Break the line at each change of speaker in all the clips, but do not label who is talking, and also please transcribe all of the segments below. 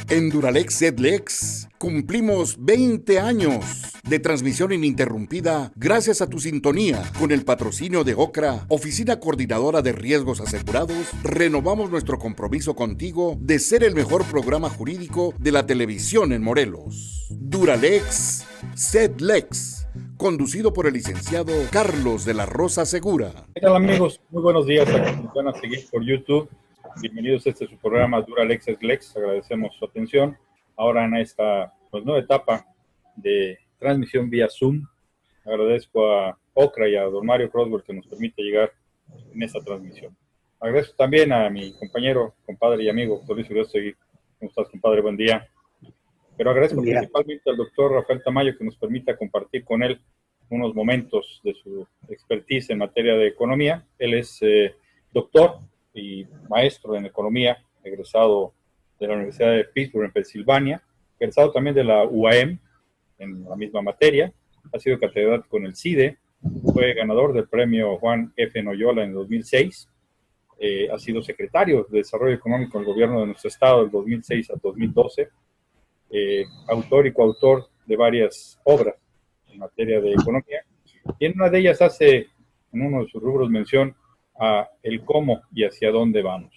En Duralex Sedlex cumplimos 20 años de transmisión ininterrumpida gracias a tu sintonía. Con el patrocinio de OCRA, Oficina Coordinadora de Riesgos Asegurados, renovamos nuestro compromiso contigo de ser el mejor programa jurídico de la televisión en Morelos. Duralex Sedlex, conducido por el licenciado Carlos de la Rosa Segura.
¿Qué tal, amigos? Muy buenos días a quienes nos van a seguir por YouTube. Bienvenidos a su programa Duralex Sedlex. Agradecemos su atención. Ahora en esta nueva etapa de transmisión vía Zoom. Agradezco a OCRA y a don Mario Croswell que nos permite llegar en esta transmisión. Agradezco también a mi compañero, compadre y amigo, doctor Luis Uriostegui. ¿Cómo estás, compadre? Buen día. Pero agradezco principalmente al doctor Rafael Tamayo que nos permita compartir con él unos momentos de su expertise en materia de economía. Él es doctor y maestro en economía, egresado de la Universidad de Pittsburgh en Pensilvania, egresado también de la UAM en la misma materia, ha sido catedrático en el CIDE, fue ganador del premio Juan F. Noyola en 2006, ha sido secretario de Desarrollo Económico del gobierno de nuestro estado del 2006 a 2012, autor y coautor de varias obras en materia de economía, y en una de ellas hace, en uno de sus rubros, mención a el cómo y hacia dónde vamos.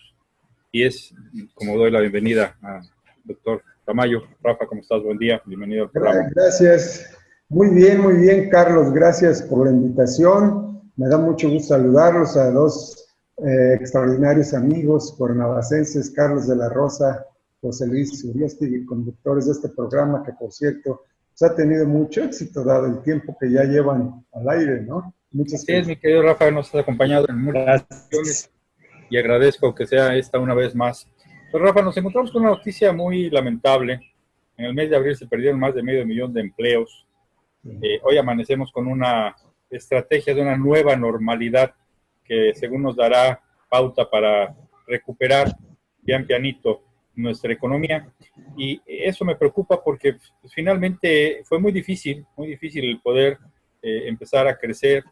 Y es como doy la bienvenida al doctor Tamayo. Rafa, ¿cómo estás? Buen día, bienvenido al programa.
Gracias. Muy bien, Carlos, gracias por la invitación. Me da mucho gusto saludarlos a dos extraordinarios amigos cuernavacenses, Carlos de la Rosa, José Luis Uriostegui, conductores de este programa, que por cierto, ha tenido mucho éxito dado el tiempo que ya llevan al aire, ¿no? Muchas
gracias. Mi querido Rafa, nos has acompañado en muchas ocasiones y agradezco que sea esta una vez más. Pues Rafa, nos encontramos con una noticia muy lamentable. En el mes de abril se perdieron más de 500,000 de empleos. Hoy amanecemos con una estrategia de una nueva normalidad que según nos dará pauta para recuperar pian pianito nuestra economía, y eso me preocupa porque pues, finalmente fue muy difícil el poder empezar a crecer.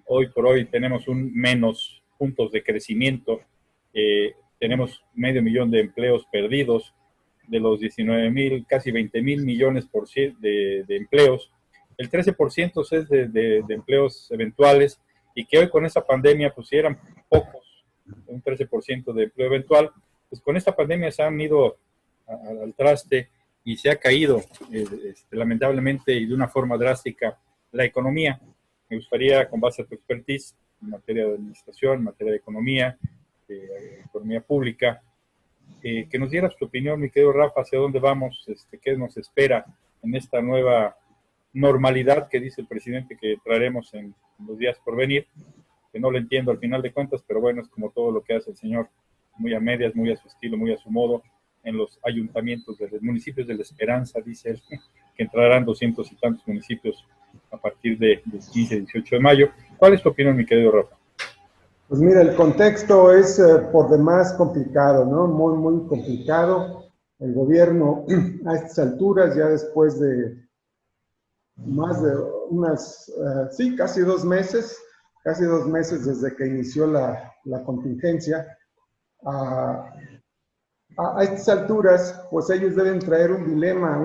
Hoy por hoy tenemos un menos puntos de crecimiento, tenemos 500,000 de empleos perdidos, de los 19,000, casi 20,000 millones de empleos, el 13% es de empleos eventuales, y que hoy con esta pandemia pues si eran pocos, un 13% de empleo eventual, pues con esta pandemia se han ido al traste y se ha caído lamentablemente y de una forma drástica la economía. Me gustaría, con base a tu expertise en materia de administración, en materia de economía pública, que nos dieras tu opinión, mi querido Rafa, hacia dónde vamos, qué nos espera en esta nueva normalidad que dice el presidente que traeremos en los días por venir, que no lo entiendo al final de cuentas, pero bueno, es como todo lo que hace el señor, muy a medias, muy a su estilo, muy a su modo, en los ayuntamientos de los municipios de la Esperanza, dice él, que entrarán 200 y tantos municipios a partir del 15 y 18 de mayo. ¿Cuál es tu opinión, mi querido Rafa?
Pues mira, el contexto es por demás complicado, ¿no? Muy complicado. El gobierno a estas alturas, ya después de más de casi 2 meses desde que inició la contingencia, a estas alturas, pues ellos deben traer un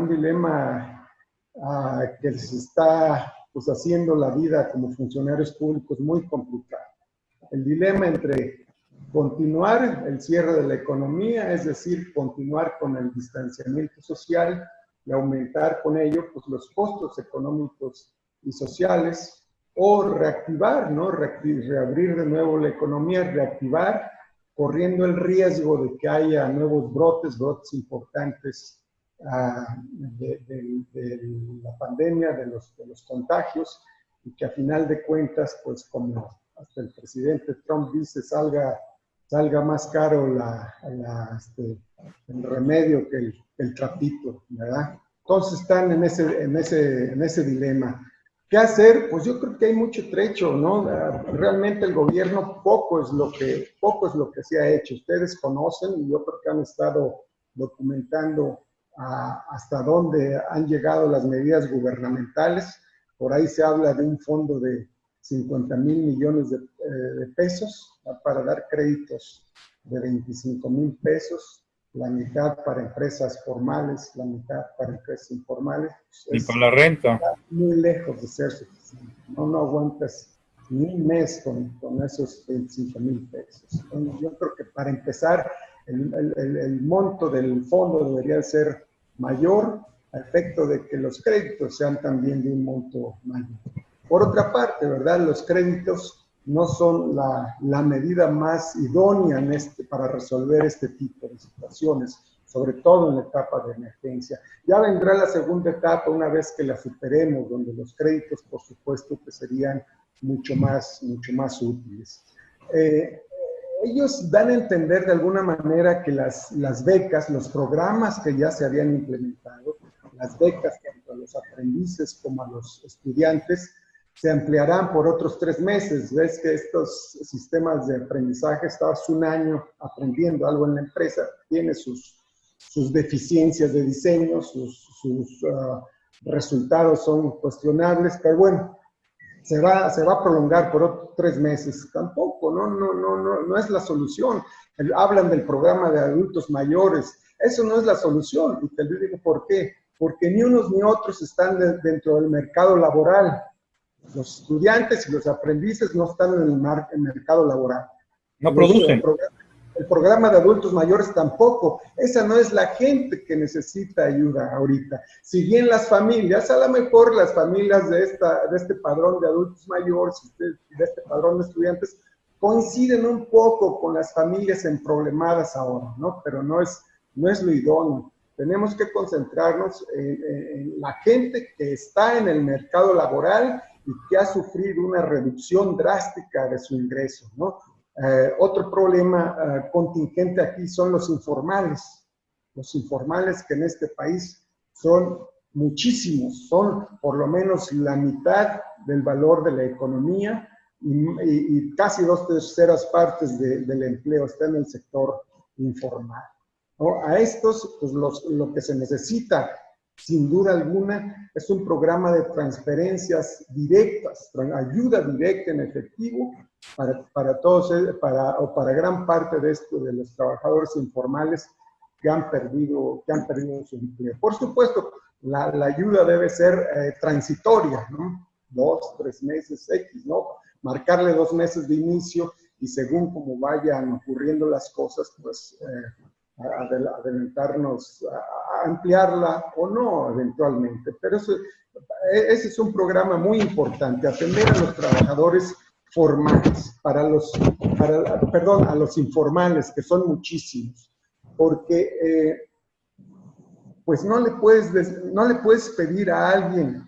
dilema que les está pues haciendo la vida como funcionarios públicos muy complicada. El dilema entre continuar el cierre de la economía, es decir, continuar con el distanciamiento social y aumentar con ello pues, los costos económicos y sociales, o reactivar, ¿no? Reabrir de nuevo la economía, reactivar, corriendo el riesgo de que haya nuevos brotes importantes de la pandemia, de los contagios, y que a final de cuentas, pues como hasta el presidente Trump dice, salga más caro el remedio que el trapito, ¿verdad? Entonces están en ese dilema. ¿Qué hacer? Pues yo creo que hay mucho trecho, ¿no? Realmente el gobierno poco es lo que se ha hecho. Ustedes conocen, y yo creo que han estado documentando hasta dónde han llegado las medidas gubernamentales. Por ahí se habla de un fondo de 50,000 millones de pesos para dar créditos de 25,000 pesos la mitad para empresas formales, la mitad para empresas informales.
Ni para la renta.
Muy lejos de ser suficiente. No aguantas ni un mes con esos 25,000 pesos. Yo creo que para empezar, el monto del fondo debería ser mayor, a efecto de que los créditos sean también de un monto mayor. Por otra parte, ¿verdad? Los créditos no son la medida más idónea para resolver este tipo de situaciones, sobre todo en la etapa de emergencia. Ya vendrá la segunda etapa una vez que la superemos, donde los créditos, por supuesto, que serían mucho más útiles. Ellos dan a entender de alguna manera que las becas, los programas que ya se habían implementado, las becas tanto a los aprendices como a los estudiantes, se ampliarán por otros 3 meses. Ves que estos sistemas de aprendizaje, estabas un año aprendiendo algo en la empresa, tiene sus deficiencias de diseño, sus resultados son cuestionables, pero bueno, se va a prolongar por otros 3 meses. Tampoco, no es la solución. Hablan del programa de adultos mayores. Eso no es la solución. Y te digo por qué. Porque ni unos ni otros están dentro del mercado laboral. Los estudiantes y los aprendices no están en el mercado laboral.
No producen.
El programa de adultos mayores tampoco. Esa no es la gente que necesita ayuda ahorita. Si bien las familias, a lo mejor las familias de este padrón de adultos mayores, de este padrón de estudiantes, coinciden un poco con las familias emproblemadas ahora, ¿no? Pero no es lo idóneo. Tenemos que concentrarnos en la gente que está en el mercado laboral y que ha sufrido una reducción drástica de su ingreso, ¿no? Otro problema contingente aquí son los informales. Los informales que en este país son muchísimos, son por lo menos la mitad del valor de la economía y casi 2/3 partes del empleo está en el sector informal, ¿no? A estos, pues lo que se necesita, sin duda alguna, es un programa de transferencias directas, ayuda directa en efectivo para todos, para gran parte de los trabajadores informales que han perdido su empleo. Por supuesto, la ayuda debe ser transitoria, ¿no? 2, 3 meses X, ¿no? Marcarle 2 meses de inicio y según como vayan ocurriendo las cosas, pues adelantarnos a ampliarla o no eventualmente. Pero ese es un programa muy importante, atender a los trabajadores formales, a los informales, que son muchísimos, porque pues no le puedes pedir a alguien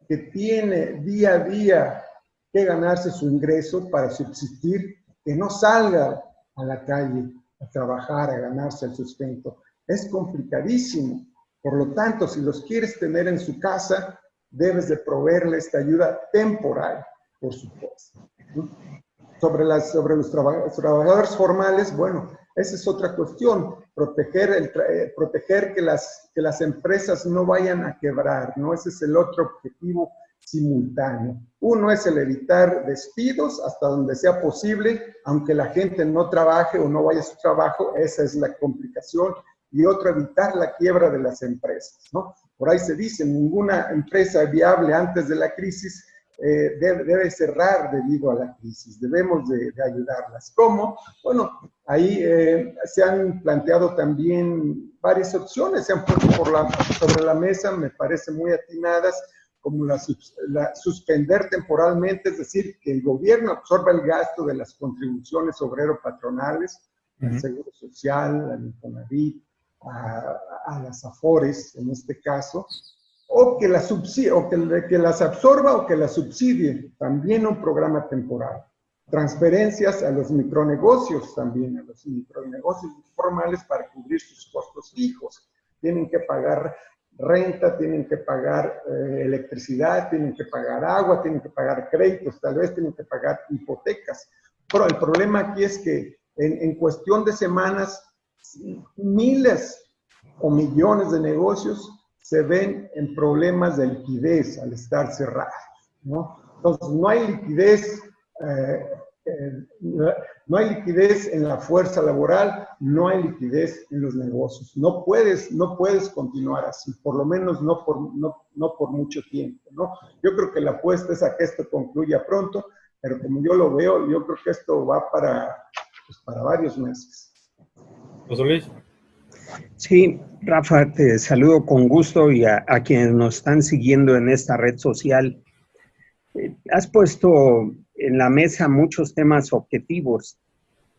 que tiene día a día que ganarse su ingreso para subsistir, que no salga a la calle a trabajar, a ganarse el sustento. Es complicadísimo. Por lo tanto, si los quieres tener en su casa, debes de proveerle esta ayuda temporal, por supuesto. Sobre los trabajadores formales, bueno, esa es otra cuestión. Proteger que las empresas no vayan a quebrar, ¿no? Ese es el otro objetivo simultáneo. Uno es el evitar despidos hasta donde sea posible, aunque la gente no trabaje o no vaya a su trabajo, esa es la complicación. Y otro, evitar la quiebra de las empresas, ¿no? Por ahí se dice, ninguna empresa viable antes de la crisis debe cerrar debido a la crisis. Debemos de ayudarlas. ¿Cómo? Bueno, ahí se han planteado también varias opciones, se han puesto sobre la mesa, me parece muy atinadas, como suspender temporalmente, es decir, que el gobierno absorba el gasto de las contribuciones obrero-patronales, al Seguro Social, al Infonavit, a las AFORES, en este caso, o que las absorba o que las subsidie, también un programa temporal. Transferencias a los micronegocios también, a los micronegocios informales para cubrir sus costos fijos. Tienen que pagar renta, tienen que pagar electricidad, tienen que pagar agua, tienen que pagar créditos, tal vez tienen que pagar hipotecas. Pero el problema aquí es que en cuestión de semanas, miles o millones de negocios se ven en problemas de liquidez al estar cerrados, ¿no? Entonces, no hay liquidez no hay liquidez en la fuerza laboral, no hay liquidez en los negocios. No puedes continuar así, por lo menos no por mucho tiempo, ¿no? Yo creo que la apuesta es a que esto concluya pronto, pero como yo lo veo, yo creo que esto va para varios meses.
José Luis.
Sí, Rafa, te saludo con gusto y a quienes nos están siguiendo en esta red social. Has puesto en la mesa muchos temas objetivos.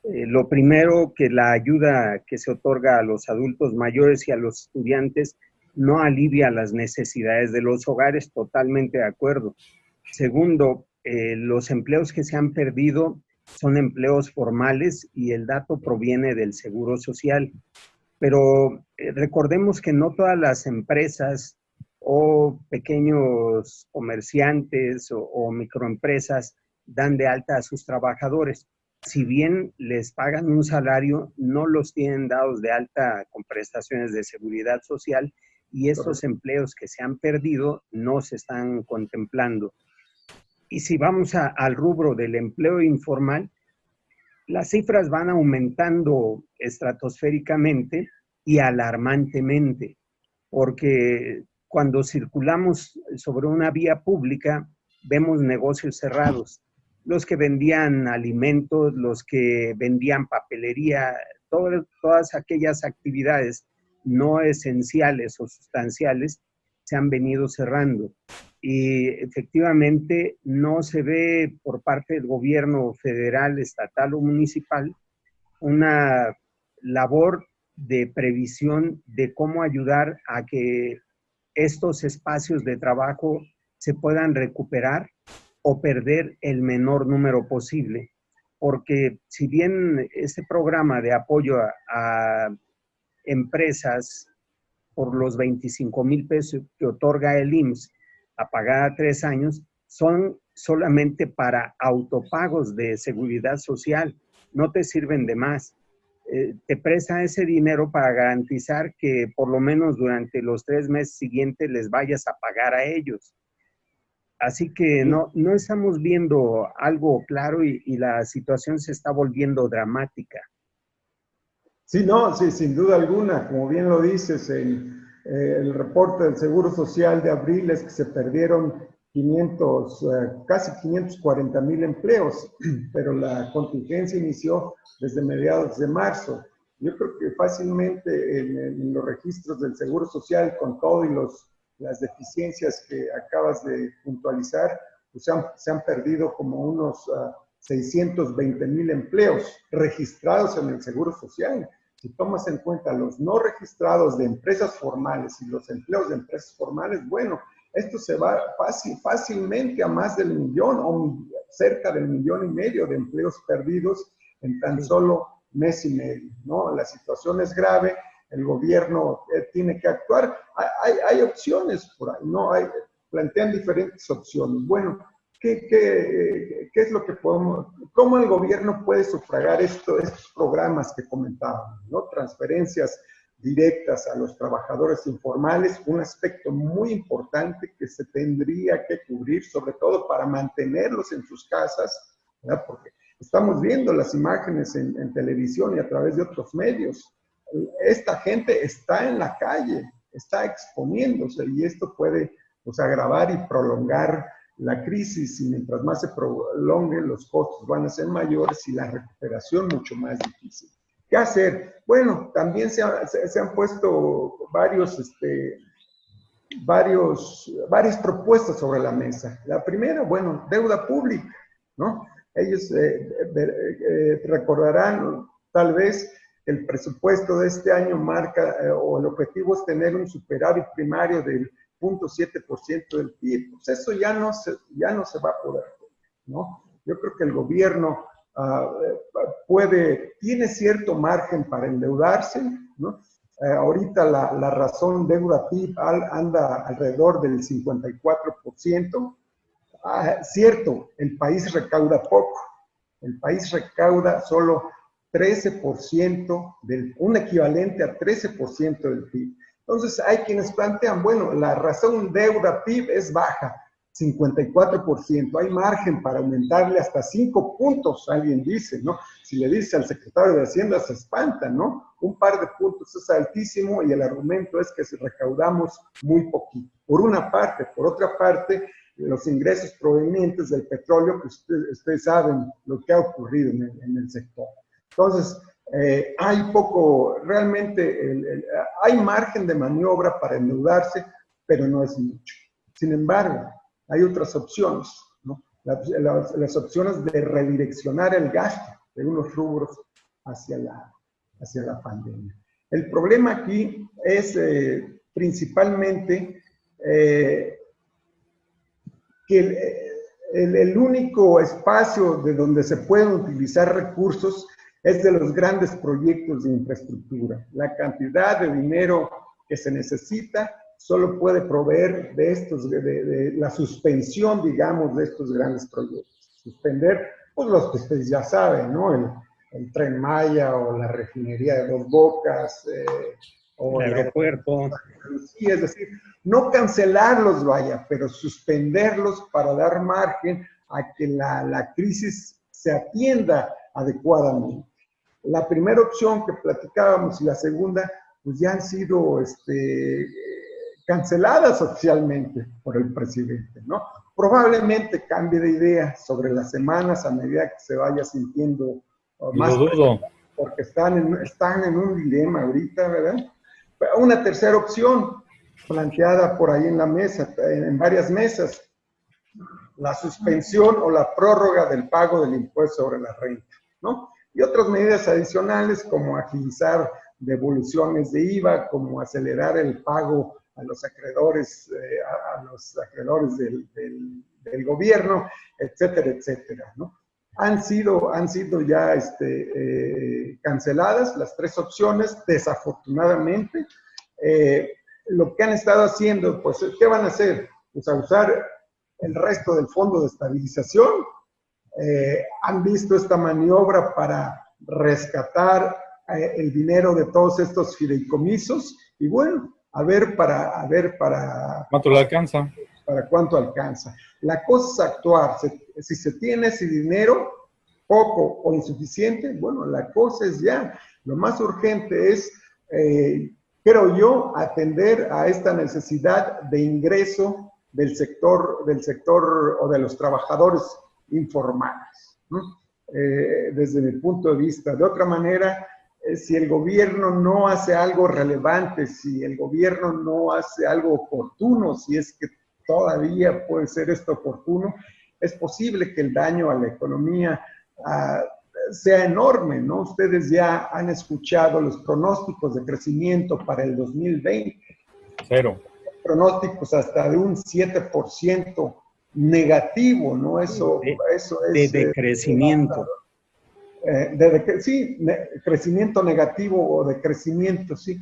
Lo primero, que la ayuda que se otorga a los adultos mayores y a los estudiantes no alivia las necesidades de los hogares, totalmente de acuerdo. Segundo, los empleos que se han perdido son empleos formales y el dato proviene del Seguro Social. Pero recordemos que no todas las empresas o pequeños comerciantes o microempresas dan de alta a sus trabajadores. Si bien les pagan un salario, no los tienen dados de alta con prestaciones de seguridad social y estos empleos que se han perdido no se están contemplando. Y si vamos al rubro del empleo informal, las cifras van aumentando estratosféricamente y alarmantemente, porque cuando circulamos sobre una vía pública vemos negocios cerrados, los que vendían alimentos, los que vendían papelería, todas aquellas actividades no esenciales o sustanciales se han venido cerrando. Y efectivamente no se ve por parte del gobierno federal, estatal o municipal una labor de previsión de cómo ayudar a que estos espacios de trabajo se puedan recuperar o perder el menor número posible. Porque si bien este programa de apoyo a empresas por los 25,000 pesos que otorga el IMSS a pagar a 3 años, son solamente para autopagos de seguridad social, no te sirven de más. Te presta ese dinero para garantizar que por lo menos durante los 3 meses siguientes les vayas a pagar a ellos. Así que no estamos viendo algo claro y la situación se está volviendo dramática.
Sí, no, sí, sin duda alguna, como bien lo dices, el reporte del Seguro Social de abril es que se perdieron casi 540,000 empleos, pero la contingencia inició desde mediados de marzo. Yo creo que fácilmente en los registros del Seguro Social, con todo y las deficiencias que acabas de puntualizar, pues se han perdido como unos 620,000 empleos registrados en el Seguro Social. Si tomas en cuenta los no registrados de empresas formales y los empleos de empresas formales, bueno, esto se va fácilmente a más del 1,000,000 o cerca del 1,5 millones de empleos perdidos en tan solo mes y medio, ¿no? La situación es grave, el gobierno tiene que actuar. Hay opciones por ahí, ¿no? Plantean diferentes opciones. Bueno, ¿qué es lo que cómo el gobierno puede sufragar estos programas que comentábamos, ¿no? Transferencias directas a los trabajadores informales, un aspecto muy importante que se tendría que cubrir, sobre todo para mantenerlos en sus casas, ¿verdad? Porque estamos viendo las imágenes en televisión y a través de otros medios. Esta gente está en la calle, está exponiéndose y esto puede, pues, agravar y prolongar la crisis, y mientras más se prolonguen, los costos van a ser mayores y la recuperación mucho más difícil. ¿Qué hacer? Bueno, también se han puesto varias propuestas sobre la mesa. La primera, bueno, deuda pública, ¿no? Ellos recordarán tal vez que el presupuesto de este año marca, o el objetivo es tener un superávit primario del 0.7% del PIB. Pues eso ya no se va a poder, ¿no? Yo creo que el gobierno tiene cierto margen para endeudarse, ¿no? Ahorita la razón deuda-PIB anda alrededor del 54%. Cierto, el país recauda poco. El país recauda solo 13%, un equivalente a 13% del PIB. Entonces hay quienes plantean, bueno, la razón deuda-PIB es baja, 54%. Hay margen para aumentarle hasta 5 puntos, alguien dice, ¿no? Si le dice al secretario de Hacienda se espanta, ¿no? Un par de puntos es altísimo y el argumento es que si recaudamos muy poquito. Por una parte. Por otra parte, los ingresos provenientes del petróleo, pues ustedes saben lo que ha ocurrido en el sector. Entonces, hay poco, realmente hay margen de maniobra para endeudarse, pero no es mucho. Sin embargo, hay otras opciones, ¿no? Las opciones de redireccionar el gasto de unos rubros hacia la pandemia. El problema aquí es principalmente que el único espacio de donde se pueden utilizar recursos es de los grandes proyectos de infraestructura. La cantidad de dinero que se necesita solo puede proveer de la suspensión, digamos, de estos grandes proyectos. Suspender, pues los que ustedes ya saben, ¿no? El Tren Maya o la refinería de Dos Bocas, o
el aeropuerto.
Sí, es decir, no cancelarlos, vaya, pero suspenderlos para dar margen a que la crisis se atienda adecuadamente. La primera opción que platicábamos y la segunda, pues ya han sido canceladas oficialmente por el presidente, ¿no? Probablemente cambie de idea sobre las semanas a medida que se vaya sintiendo más.
Lo dudo.
Porque están en un dilema ahorita, ¿verdad? Una tercera opción planteada por ahí en la mesa, en varias mesas, la suspensión o la prórroga del pago del impuesto sobre la renta, ¿no? Y otras medidas adicionales como agilizar devoluciones de IVA, como acelerar el pago a los acreedores, del gobierno, etcétera, etcétera, ¿no? Han sido ya canceladas las tres opciones, desafortunadamente. Lo que han estado haciendo, pues, ¿qué van a hacer? Pues a usar el resto del fondo de estabilización. Han visto esta maniobra para rescatar el dinero de todos estos fideicomisos y bueno, a ver para
¿Cuánto le alcanza?
Para cuánto alcanza. La cosa es actuar. Si se tiene ese dinero, poco o insuficiente, bueno, la cosa es ya. Lo más urgente es, creo yo, atender a esta necesidad de ingreso del sector o de los trabajadores informales, ¿no? Desde mi punto de vista. De otra manera, si el gobierno no hace algo relevante, si el gobierno no hace algo oportuno, si es que todavía puede ser esto oportuno, es posible que el daño a la economía sea enorme, ¿no? Ustedes ya han escuchado los pronósticos de crecimiento para el 2020.
Cero.
Pronósticos hasta de un 7% negativo, ¿no? Eso es...
De decrecimiento.
Sí, crecimiento negativo o de crecimiento, sí.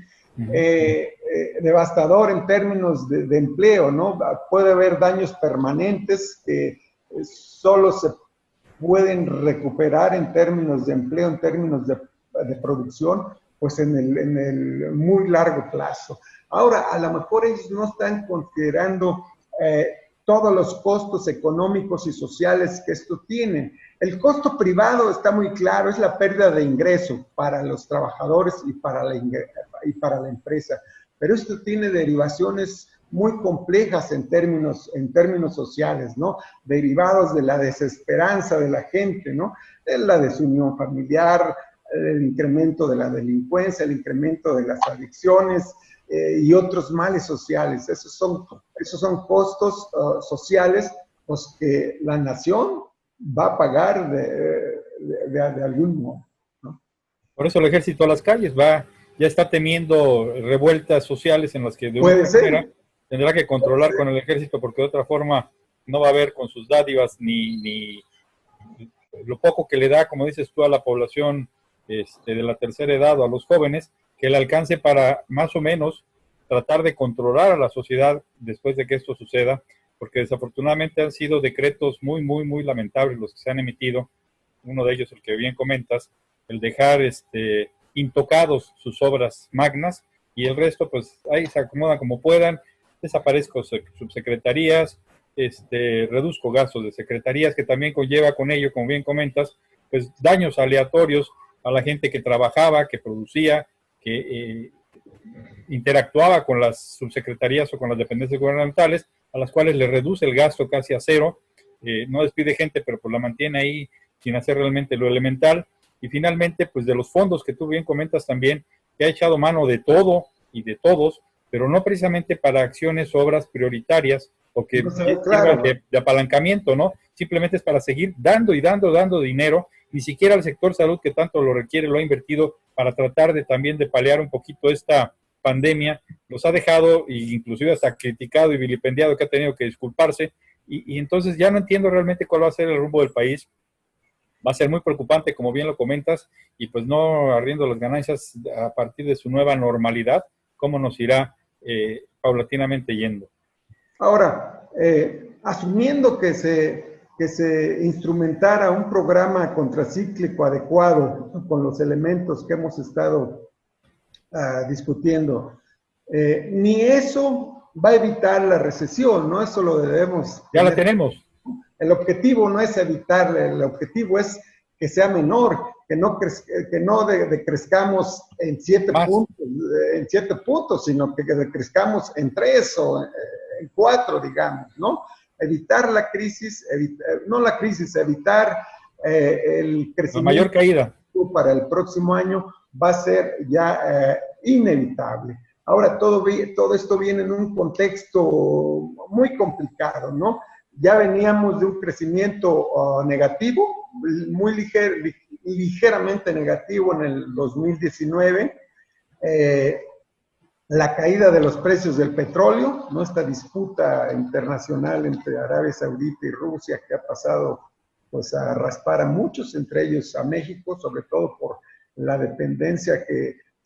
Devastador en términos de empleo, ¿no? Puede haber daños permanentes que solo se pueden recuperar en términos de empleo, en términos de producción, pues en el muy largo plazo. Ahora, a lo mejor ellos no están considerando todos los costos económicos y sociales que esto tiene. El costo privado está muy claro, es la pérdida de ingreso para los trabajadores y para la empresa. Pero esto tiene derivaciones muy complejas en términos sociales, ¿no? Derivados de la desesperanza de la gente, ¿no? De la desunión familiar, el incremento de la delincuencia, el incremento de las adicciones y otros males sociales. Esos son costos sociales pues, que la nación va a pagar de algún modo, ¿no?
Por eso el ejército a las calles ya está temiendo revueltas sociales en las que de
Puede
una
ser.
manera tendrá que controlar con el ejército porque de otra forma no va a haber con sus dádivas ni lo poco que le da, como dices tú, a la población de la tercera edad o a los jóvenes, que le alcance para más o menos tratar de controlar a la sociedad después de que esto suceda, porque desafortunadamente han sido decretos muy, muy, muy lamentables los que se han emitido. Uno de ellos, el que bien comentas, el dejar intocados sus obras magnas y el resto, pues ahí se acomodan como puedan, desaparezcan subsecretarías, reduzco gastos de secretarías, que también conlleva con ello, como bien comentas, pues daños aleatorios a la gente que trabajaba, que producía, que interactuaba con las subsecretarías o con las dependencias gubernamentales, a las cuales le reduce el gasto casi a cero, no despide gente, pero pues la mantiene ahí sin hacer realmente lo elemental. Y finalmente, pues de los fondos que tú bien comentas también, que ha echado mano de todo y de todos, pero no precisamente para acciones, obras prioritarias, o que sirvan de apalancamiento, ¿no? Simplemente es para seguir dando y dando dinero. Ni siquiera el sector salud, que tanto lo requiere, lo ha invertido para tratar de también de paliar un poquito esta pandemia. Los ha dejado, e inclusive hasta criticado y vilipendiado, que ha tenido que disculparse. Y entonces ya no entiendo realmente cuál va a ser el rumbo del país. Va a ser muy preocupante, como bien lo comentas, y pues no arriendo las ganancias a partir de su nueva normalidad, cómo nos irá paulatinamente yendo.
Ahora, asumiendo que se instrumentara un programa contracíclico adecuado con los elementos que hemos estado discutiendo, ni eso va a evitar la recesión, ¿no? Eso lo debemos...
Ya la tenemos.
El objetivo no es evitarla, el objetivo es que sea menor, que no decrezcamos en 7 puntos, sino que decrezcamos en 3 o en 4, digamos, ¿no? Evitar la crisis, evitar el crecimiento.
La mayor caída
para el próximo año va a ser ya inevitable. Ahora, todo esto viene en un contexto muy complicado, ¿no? Ya veníamos de un crecimiento negativo, muy ligeramente negativo en el 2019. La caída de los precios del petróleo, ¿no? Esta disputa internacional entre Arabia Saudita y Rusia que ha pasado pues, a raspar a muchos, entre ellos a México, sobre todo por la dependencia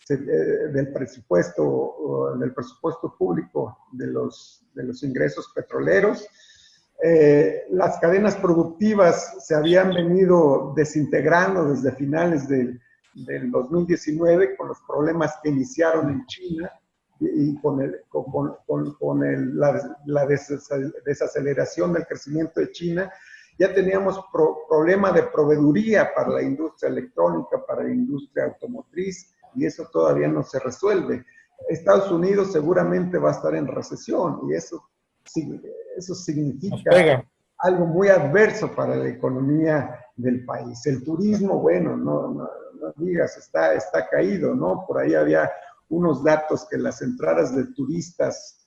del presupuesto público de los ingresos petroleros. Las cadenas productivas se habían venido desintegrando desde finales del 2019 con los problemas que iniciaron en China y con la desaceleración del crecimiento de China. Ya teníamos problema de proveeduría para la industria electrónica, para la industria automotriz, y eso todavía no se resuelve. Estados Unidos seguramente va a estar en recesión, y eso significa algo muy adverso para la economía del país. El turismo, bueno, no digas, está caído, ¿no? Por ahí había unos datos que las entradas de turistas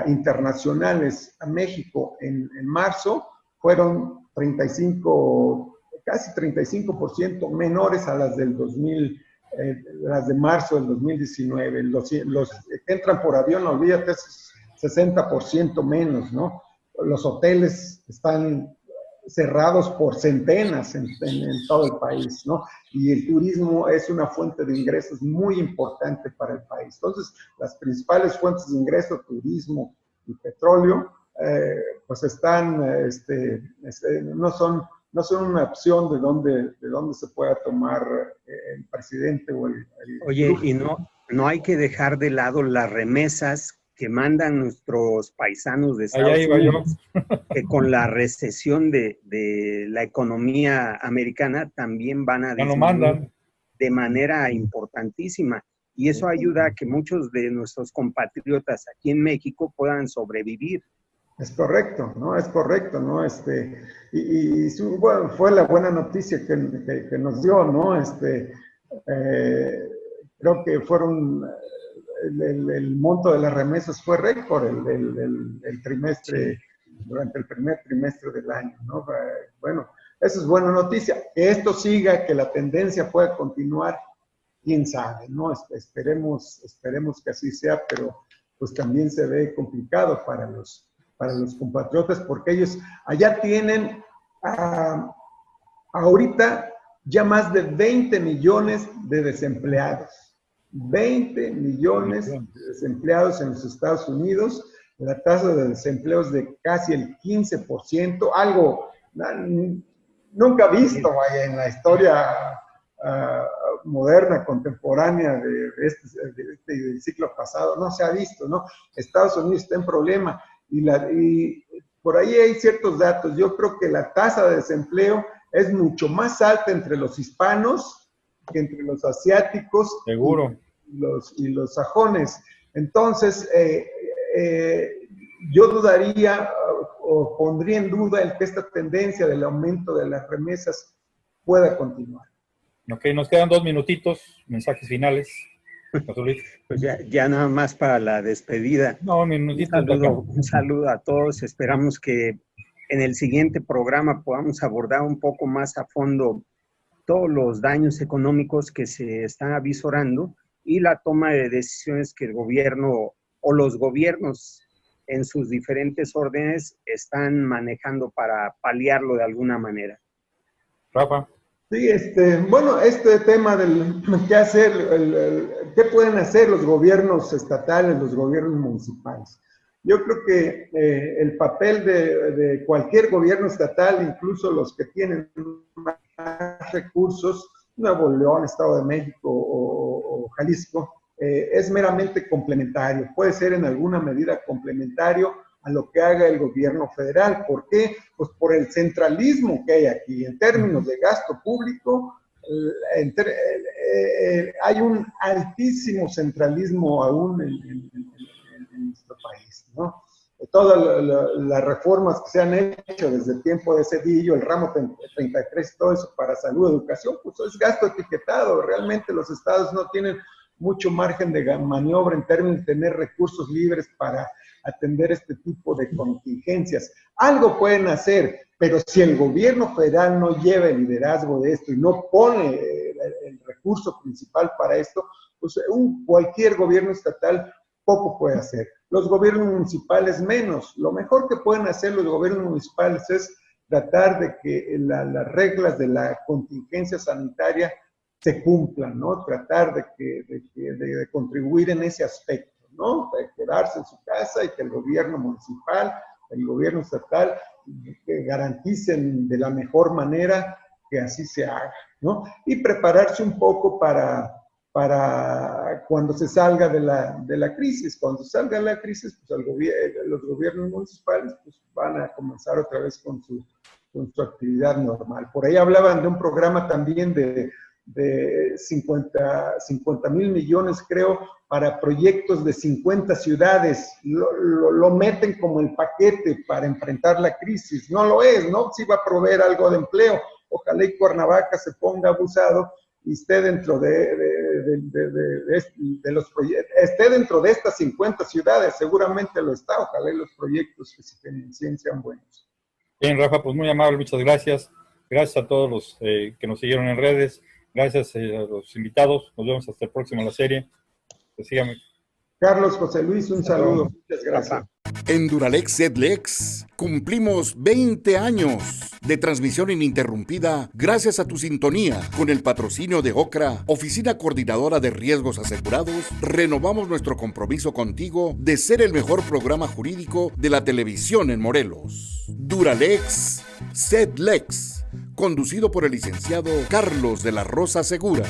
internacionales a México en marzo fueron casi 35% menores a las del las de marzo del 2019. Los que entran por avión, olvídate, es 60% menos, ¿no? Los hoteles están cerrados por centenas en todo el país, ¿no? Y el turismo es una fuente de ingresos muy importante para el país. Entonces, las principales fuentes de ingreso, turismo y petróleo, pues están, no son una opción de dónde se pueda tomar el presidente o el...
Oye, y no hay que dejar de lado las remesas que mandan nuestros paisanos de Estados Unidos, que con la recesión de la economía americana también van a disminuir de manera importantísima. Y eso ayuda a que muchos de nuestros compatriotas aquí en México puedan sobrevivir.
Es correcto, ¿no? Es correcto, ¿no? Bueno, fue la buena noticia que nos dio, ¿no? Creo que fueron... El monto de las remesas fue récord el trimestre, durante el primer trimestre del año, ¿no? Bueno, eso es buena noticia. Que esto siga, que la tendencia pueda continuar, quién sabe, ¿no? Esperemos que así sea, pero pues también se ve complicado para los compatriotas, porque ellos allá tienen ahorita ya más de 20 millones de desempleados. 20 millones de desempleados en los Estados Unidos, la tasa de desempleo es de casi el 15%, algo nunca visto en la historia moderna, contemporánea de este ciclo pasado, no se ha visto, ¿no? Estados Unidos está en problema y por ahí hay ciertos datos. Yo creo que la tasa de desempleo es mucho más alta entre los hispanos que entre los asiáticos.
Seguro.
Y los sajones. Entonces, yo dudaría o pondría en duda el que esta tendencia del aumento de las remesas pueda continuar.
Ok, nos quedan 2 minutitos, mensajes finales. José Luis.
Pues ya nada más para la despedida.
No, un minutito.
Un saludo a todos. Esperamos que en el siguiente programa podamos abordar un poco más a fondo todos los daños económicos que se están avisorando y la toma de decisiones que el gobierno o los gobiernos en sus diferentes órdenes están manejando para paliarlo de alguna manera.
Rafa.
Sí, bueno, este tema del qué hacer, qué pueden hacer los gobiernos estatales, los gobiernos municipales. Yo creo que el papel de cualquier gobierno estatal, incluso los que tienen más recursos, Nuevo León, Estado de México o Jalisco, es meramente complementario. Puede ser en alguna medida complementario a lo que haga el gobierno federal. ¿Por qué? Pues por el centralismo que hay aquí. En términos de gasto público, hay un altísimo centralismo aún en nuestro país, ¿no? Todas las reformas que se han hecho desde el tiempo de Cedillo, el ramo 33, todo eso para salud, educación, pues es gasto etiquetado. Realmente los estados no tienen mucho margen de maniobra en términos de tener recursos libres para atender este tipo de contingencias. Algo pueden hacer, pero si el gobierno federal no lleva el liderazgo de esto y no pone el recurso principal para esto, pues cualquier gobierno estatal poco puede hacer. Los gobiernos municipales menos. Lo mejor que pueden hacer los gobiernos municipales es tratar de que las reglas de la contingencia sanitaria se cumplan, ¿no? Tratar de contribuir en ese aspecto, ¿no? De quedarse en su casa y que el gobierno municipal, el gobierno estatal, que garanticen de la mejor manera que así se haga, ¿no? Y prepararse un poco para cuando se salga de la crisis. Cuando salga de la crisis, pues los gobiernos municipales pues, van a comenzar otra vez con su actividad normal. Por ahí hablaban de un programa también de 50 mil millones, creo, para proyectos de 50 ciudades. Lo meten como el paquete para enfrentar la crisis. No lo es, ¿no? Sí va a proveer algo de empleo. Ojalá y Cuernavaca se ponga abusado y esté dentro de los proyectos, esté dentro de estas 50 ciudades. Seguramente lo está. Ojalá y los proyectos que se financien sean buenos.
Bien, Rafa, pues muy amable, muchas gracias. Gracias a todos los que nos siguieron en redes. Gracias a los invitados. Nos vemos hasta el próximo en la serie. Pues síganme.
Carlos, José Luis, un saludo. Muchas gracias.
En Duralex Sedlex cumplimos 20 años de transmisión ininterrumpida gracias a tu sintonía. Con el patrocinio de OCRA, Oficina Coordinadora de Riesgos Asegurados, renovamos nuestro compromiso contigo de ser el mejor programa jurídico de la televisión en Morelos. Duralex Sedlex, conducido por el licenciado Carlos de la Rosa Segura.